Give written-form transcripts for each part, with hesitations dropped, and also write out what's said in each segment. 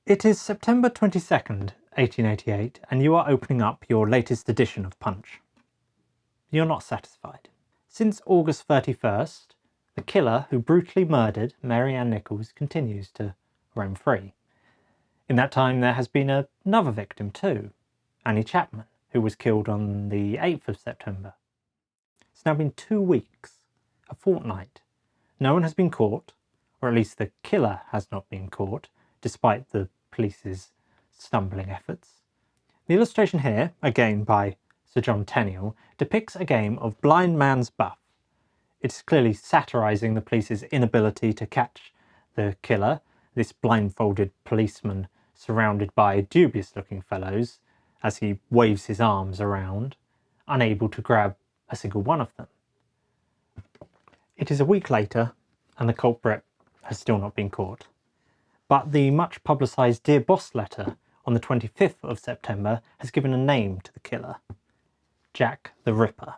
It is September 22nd, 1888, and you are opening up your latest edition of Punch. You're not satisfied. Since August 31st, the killer who brutally murdered Mary Ann Nichols continues to roam free. In that time there has been another victim too, Annie Chapman, who was killed on the 8th of September. It's now been 2 weeks, a fortnight. No one has been caught, or at least the killer has not been caught, despite the police's stumbling efforts. The illustration here, again by Sir John Tenniel, depicts a game of blind man's buff. It's clearly satirising the police's inability to catch the killer, this blindfolded policeman surrounded by dubious-looking fellows as he waves his arms around, unable to grab a single one of them. It is a week later, and the culprit has still not been caught. But the much publicised Dear Boss letter on the 25th of September has given a name to the killer, Jack the Ripper.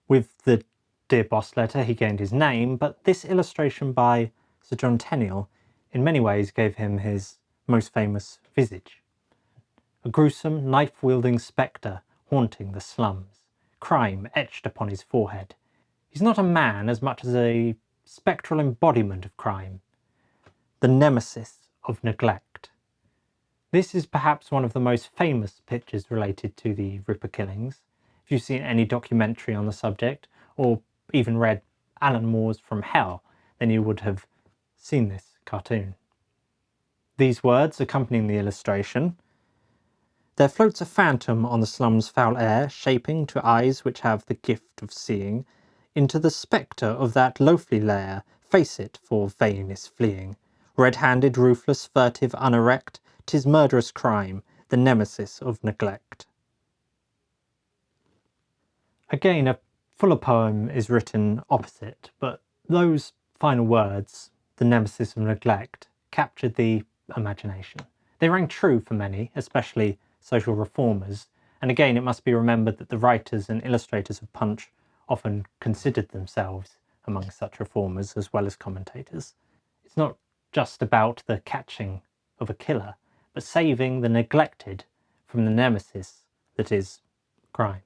With the Dear Boss letter he gained his name, but this illustration by Sir John Tenniel in many ways gave him his most famous visage. A gruesome, knife-wielding spectre haunting the slums, crime etched upon his forehead. He's not a man as much as a spectral embodiment of crime, the Nemesis of Neglect. This is perhaps one of the most famous pictures related to the Ripper killings. If you've seen any documentary on the subject, or even read Alan Moore's From Hell, then you would have seen this cartoon. These words accompanying the illustration: "There floats a phantom on the slum's foul air, shaping to eyes which have the gift of seeing into the spectre of that loathly lair. Face it, for vain is fleeing. Red-handed, ruthless, furtive, unerect, 'tis murderous crime, the Nemesis of Neglect." Again, a fuller poem is written opposite, but those final words, the Nemesis of Neglect, captured the imagination. They rang true for many, especially social reformers, and again it must be remembered that the writers and illustrators of Punch often considered themselves among such reformers as well as commentators. It's not just about the catching of a killer, but saving the neglected from the nemesis that is crime.